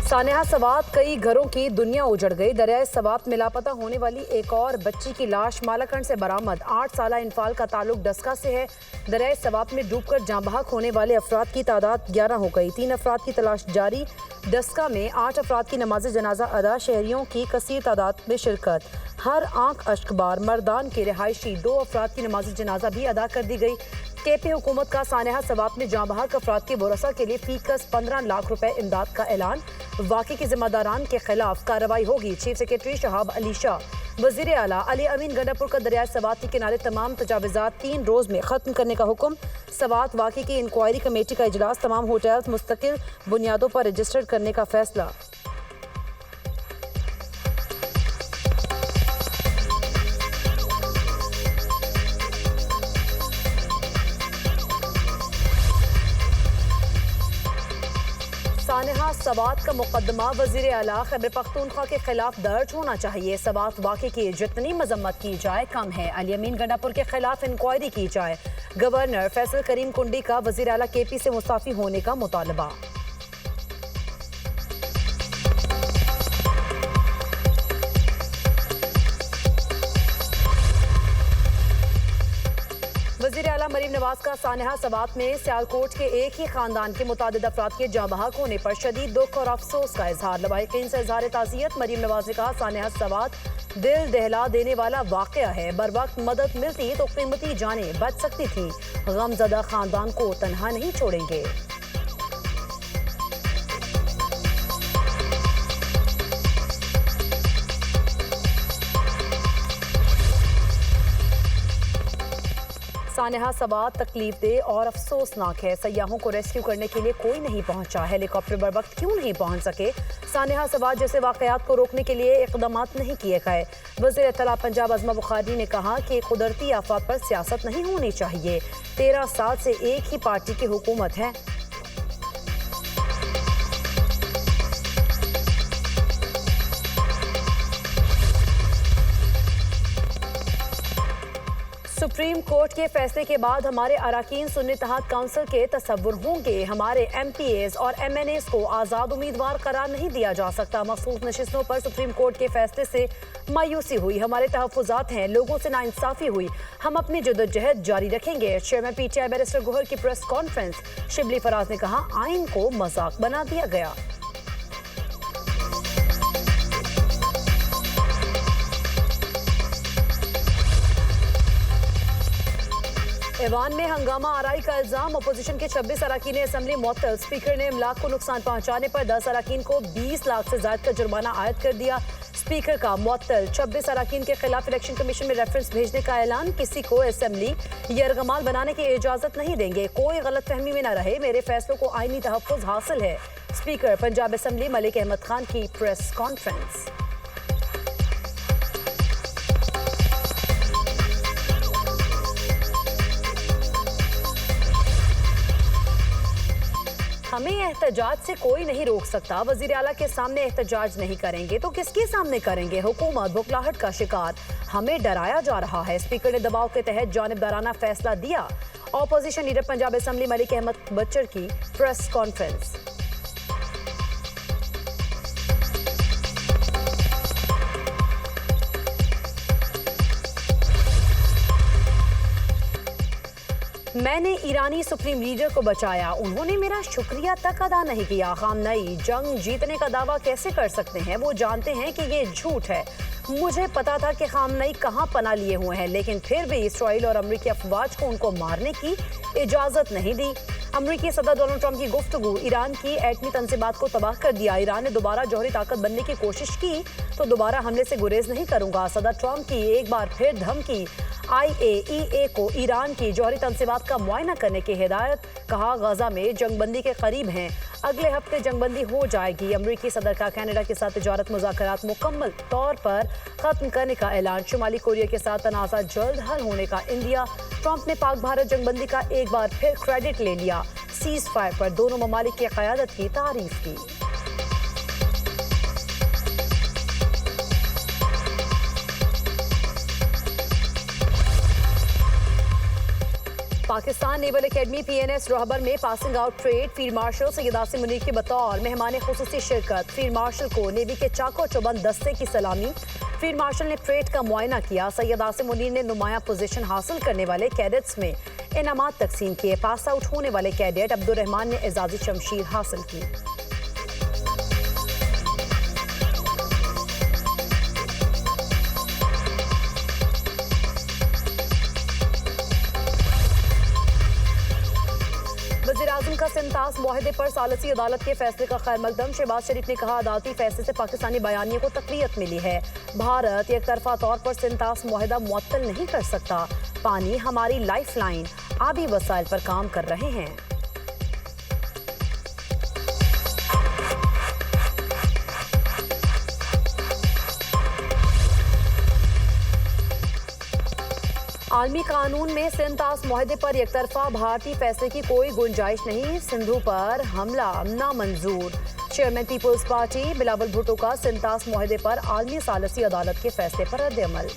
सानेहा सवात कई घरों की दुनिया उजड़ गई। दरियाए सवात में लापता होने वाली एक और बच्ची की लाश मालाकंड से बरामद। 8 साला इनफाल का ताल्लुक डस्का से है। दरियाए सवात में डूबकर जाँ बहक होने वाले अफराद की तादाद 11 हो गई। 3 अफराद की तलाश जारी। डस्का में 8 अफराद की नमाज जनाजा अदा। शहरियों की कसीर तादाद में शिरकत। हर आंख अश्कबार मर्दान के रिहायशी 2 अफराद की नमाज जनाजा भी अदा कर दी गई। केपी हुकूमत का सानेहा सवात में जाँ बहक अफराद के वरसा के लिए फीकस 15 लाख रुपए इमदाद का ऐलान। वाक़े के जिम्मेदारान के खिलाफ कार्रवाई होगी। Chief secretary Shahab Ali Shah. वज़ीर आला अली अमीन गंडापुर का दरियाए सवात के किनारे तमाम तजावज़ात 3 रोज़ में ख़त्म करने का हुक्म। सवात वाक़े की इंक्वायरी कमेटी का इजलास। तमाम होटल्स मुस्तकिल बुनियादों पर रजिस्टर्ड करने का फैसला। सानेहा सवात का मुकदमा वज़ीर आला खैबर पख्तूनख्वा के खिलाफ दर्ज होना चाहिए। सवात वाक़े की जितनी मजम्मत की जाए कम है। अली अमीन गंडापुर के खिलाफ इंक्वायरी की जाए। गवर्नर फैसल करीम कुंडी का वज़ीर आला केपी से मुस्ताफ़ी होने का मुतालबा। वज़ीर आला मरीम नवाज का सानेहा सवात में सियालकोट के एक ही खानदान के मुतादिद अफराद के जाँ बहक होने पर शदीद दुख और अफसोस का इजहार। लवाहिकीन से इजहार ताज़ियत। मरीम नवाज ने कहा, सानेहा सवात दिल दहला देने वाला वाक़या है। बर वक्त मदद मिलती तो कीमती जानें बच सकती थी। गमज़दा खानदान को तनहा नहीं छोड़ेंगे। सानेहा सवात तकलीफ दे और अफसोसनाक है। सयाहों को रेस्क्यू करने के लिए कोई नहीं पहुंचा। हेलीकॉप्टर बर वक्त क्यों नहीं पहुंच सके? सानेहा सवात जैसे वाकयात को रोकने के लिए इक़दाम नहीं किए गए। वज़ीर इत्तला पंजाब अज़मा बुखारी ने कहा कि कुदरती आफात पर सियासत नहीं होनी चाहिए। 13 साल से एक ही पार्टी की हुकूमत है। सुप्रीम कोर्ट के फैसले के बाद हमारे अराकीन सुन्नी इत्तेहाद काउंसिल के तसव्वुर होंगे। हमारे MPAs और MNAs को आज़ाद उम्मीदवार करार नहीं दिया जा सकता। मखसूस नशिस्तों पर सुप्रीम कोर्ट के फैसले से मायूसी हुई। हमारे तहफ़्फ़ुज़ात हैं, लोगों से नाइंसाफ़ी हुई। हम अपनी जदोजहद जारी रखेंगे। चेयरमैन PTI बैरिस्टर गोहर की प्रेस कॉन्फ्रेंस। शिबली फराज ने कहा, आइन को मजाक बना दिया गया। ईवान में हंगामा आराई का इल्जाम। अपोजिशन के 26 अरकान असम्बली मुअत्तल। स्पीकर ने इमलाक को नुकसान पहुंचाने पर 10 अरकान को 20 लाख से ज्यादा का जुर्माना आयद कर दिया। स्पीकर का मुअत्तल। 26 अरकान के खिलाफ इलेक्शन कमीशन में रेफरेंस भेजने का ऐलान। किसी को असम्बली यरगमाल बनाने की इजाजत नहीं देंगे। कोई गलत फहमी में न रहे, मेरे फैसलों को आईनी तहफ़्फ़ुज़ हासिल है। स्पीकर पंजाब असम्बली मलिक अहमद खान की प्रेस कॉन्फ्रेंस। हमें एहतजाज से कोई नहीं रोक सकता। वज़ीर आला के सामने एहतजाज नहीं करेंगे तो किसके सामने करेंगे? हुकूमत बुखलाहट का शिकार। हमें डराया जा रहा है। स्पीकर ने दबाव के तहत जानिबदाराना फैसला दिया। Opposition leader Punjab assembly Malik Ahmad Bhachar की प्रेस कॉन्फ्रेंस। मैंने ईरानी सुप्रीम लीडर को बचाया, उन्होंने मेरा शुक्रिया तक अदा नहीं किया। खामनई जंग जीतने का दावा कैसे कर सकते हैं? वो जानते हैं कि ये झूठ है। मुझे पता था कि खामनई कहाँ पनाह लिए हुए हैं, लेकिन फिर भी इसराइल और अमरीकी अफवाज को उनको मारने की इजाज़त नहीं दी। अमरीकी सदर डोनाल्ड ट्रंप की गुफ्तगू ईरान की एटमी तंजीबात को तबाह कर दिया। ईरान ने दोबारा जौहरी ताकत बनने की कोशिश की तो दोबारा हमले से गुरेज नहीं करूंगा। सदर ट्रंप की एक बार फिर धमकी। IAEA को ईरान की जौहरी तंजीबात का मुआयना करने की हिदायत। कहा, गजा में जंगबंदी के करीब हैं, अगले हफ्ते जंगबंदी हो जाएगी। अमरीकी सदर का कनाडा के साथ तिजारत मुज़ाकरात मुकम्मल तौर पर खत्म करने का ऐलान। शुमाली कोरिया के साथ तनाज़ा जल्द हल होने का इंडिया। ट्रंप ने पाक भारत जंगबंदी का एक बार फिर क्रेडिट ले लिया। सीज फायर पर दोनों ममालिक की क़यादत की तारीफ की। पाकिस्तान नेवल एकेडमी PNS रोहबर में passing out parade, field marshal Syed Asim Munir के बतौर मेहमान खुसूसी शिरकत। फील्ड मार्शल को नेवी के चाको चौबंद दस्ते की सलामी। फील्ड मार्शल ने परेड का मुआयना किया। सैयद आसिम मुनीर ने नुमाया पोजीशन हासिल करने वाले कैडेट्स में इनामात तकसीम किए। पास आउट होने वाले कैडेट अब्दुर्रहमान ने एजाजी शमशीर हासिल की। वज़ीर-ए-आज़म का सिंतास मुआहदे पर सालसी अदालत के फैसले का खैर मकदम। शहबाज शरीफ ने कहा, अदालती फैसले से पाकिस्तानी बयानिए को तक़वियत मिली है। भारत एक तरफा तौर पर सिंतास मुआहदा मुअत्तल नहीं कर सकता। पानी हमारी लाइफ लाइन, आबी वसाइल पर काम कर रहे हैं। आलमी कानून में सिंतास मुआहदे पर एक तरफा भारतीय फैसले की कोई गुंजाइश नहीं। सिंधु पर हमला नामंजूर। Chairman peoples party Bilawal Bhutto का सिंतास मुआहदे पर आलमी सालसी अदालत के फैसले पर रद्द-ए-अमल।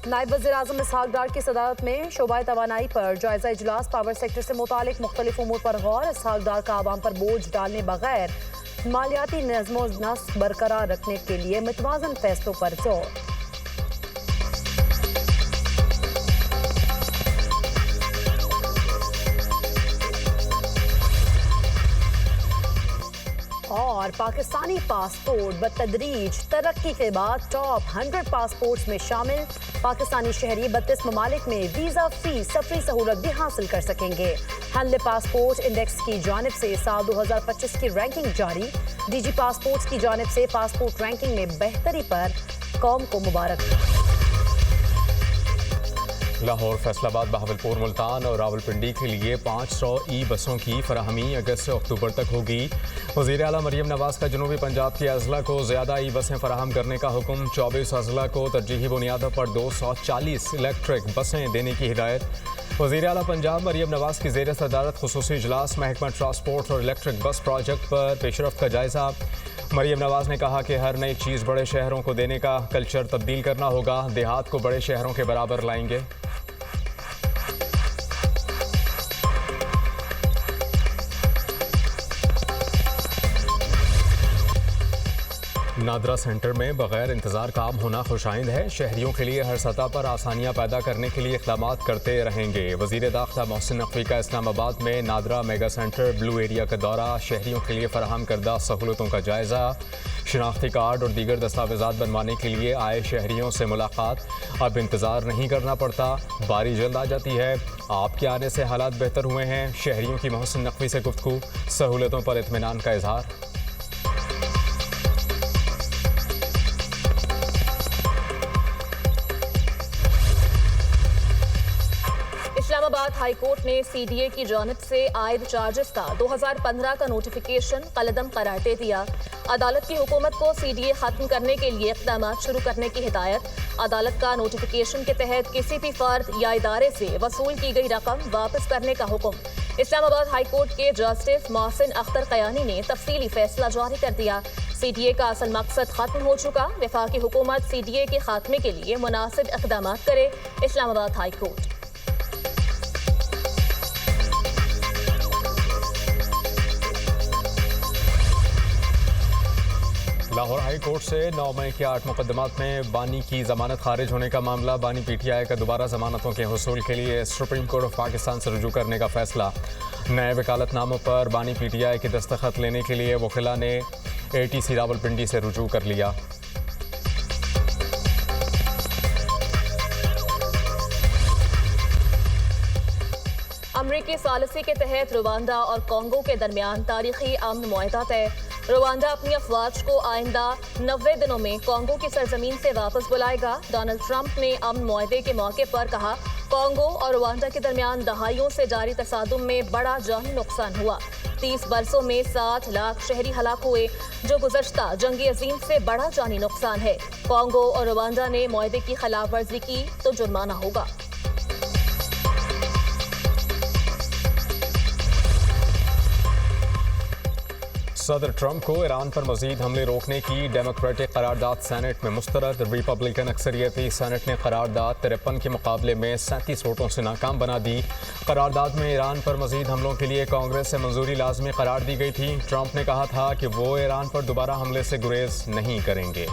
नायब वज़ीर-ए-आज़म इसहाक डार की सदारत में शोबाए तवानाई पर जायजा इजलास। पावर सेक्टर से मुतालिक मुख्तलिफ उमूर पर गौर। इसहाक डार का आवाम पर बोझ डालने बगैर मालियाती नज़्मो नस्क बरकरार रखने के लिए मुतवाज़न फैसलों पर जोर। और पाकिस्तानी पासपोर्ट बतदरीज तरक्की के बाद टॉप 100 पासपोर्ट्स में शामिल। पाकिस्तानी शहरी 32 ममालिक में वीज़ा फ्री सफरी सहूलत भी हासिल कर सकेंगे। हल्ले पासपोर्ट इंडेक्स की जानिब से साल 2025 की रैंकिंग जारी। डीजी पासपोर्ट्स की जानिब से पासपोर्ट रैंकिंग में बेहतरी पर कौम को मुबारक। लाहौर, फैसलाबाद, बहावलपुर, मुल्तान और रावलपिंडी के लिए 500 ई बसों की फराहमी अगस्त से अक्टूबर तक होगी। वज़ीर आला मरियम नवाज़ का जनूबी पंजाब के अजला को ज़्यादा ई बसें फराहम करने का हुक्म। 24 अजला को तरजीही बुनियादों पर 240 इलेक्ट्रिक बसें देने की हिदायत। वज़ीर आला पंजाब मरियम नवाज़ की ज़ेर सदारत खुसूसी इजलास। महकमा ट्रांसपोर्ट और इलेक्ट्रिक बस प्रोजेक्ट पर पेशरफ्त का जायज़ा। मरियम नवाज़ ने कहा कि हर नई चीज़ बड़े शहरों को देने का कल्चर तब्दील करना होगा। देहात को बड़े शहरों के बराबर लाएंगे। नादरा सेंटर में बगैर इंतज़ार काम होना खुशाइंद है। शहरियों के लिए हर सतह पर आसानियाँ पैदा करने के लिए इक़दाम करते रहेंगे। वज़ीर दाखिला मोहसिन नकवी का इस्लामाबाद में NADRA mega centre blue area का दौरा। शहरियों के लिए फराहम करदा सहूलतों का जायज़ा। शनाख्ती कार्ड और दीगर दस्तावेज़ात बनवाने के लिए आए शहरियों से मुलाकात। अब इंतज़ार नहीं करना पड़ता, बारी जल्द आ जाती है। आपके आने से हालात बेहतर हुए हैं। शहरियों की मोहसिन नकवी से गुफ्तगू। सहूलतों पर इत्मीनान का इजहार। इस्लामाबाद हाई कोर्ट ने CDA की जानिब से आयद चार्जेस का 2015 का नोटिफिकेशन कलअदम करार दे दिया। अदालत की हुकूमत को CDA खत्म करने के लिए इक़दाम शुरू करने की हिदायत। अदालत का नोटिफिकेशन के तहत किसी भी फर्द या इदारे से वसूल की गई रकम वापस करने का हुक्म। इस्लामाबाद हाई कोर्ट के जस्टिस मोहसिन अख्तर कयानी ने तफसीली फैसला जारी कर दिया। CDA का असल मकसद खत्म हो चुका। वफाकी हुकूमत CDA के खात्मे के लिए मुनासिब इक़दाम करे। Islamabad high court. Lahore high court से 9 मई के 8 मुकदमात में बानी की जमानत खारिज होने का मामला। बानी PTI का दोबारा जमानतों के हुसूल के लिए सुप्रीम कोर्ट ऑफ पाकिस्तान से रुजू करने का फैसला। नए वकालतनामों पर बानी PTI के दस्तखत लेने के लिए वकीला ने ATC रावलपिंडी से रुजू कर लिया। अमरीकी सालिसी के तहत रवांडा और कांगो के दरमियान तारीखी अमन मुआहदा तय। रवांडा अपनी अफवाज को आइंदा 90 दिनों में कांगो की सरजमीन से वापस बुलाएगा। डोनाल्ड ट्रंप ने अमन मुआहदे के मौके पर कहा, कांगो और रवांडा के दरमियान दहाइयों से जारी तसादुम में बड़ा जानी नुकसान हुआ। 30 बरसों में 60 लाख शहरी हलाक हुए, जो गुज़श्ता जंगी अजीम से बड़ा जानी नुकसान है। कांगो और रवांडा ने मुआहदे की खिलाफ वर्जी की तो जुर्माना होगा। सदर ट्रंप को ईरान पर मजीद हमले रोकने की डेमोक्रेटिक करारदाद सेनेट में मुस्तरद। रिपब्लिकन अक्सरियती सेनेट ने करारदाद 53 के मुकाबले में 37 वोटों से नाकाम बना दी। करारदाद में ईरान पर मजीद हमलों के लिए कांग्रेस से मंजूरी लाजमी करार दी गई थी। ट्रंप ने कहा था कि वो ईरान पर दोबारा हमले से गुरेज नहीं करेंगे।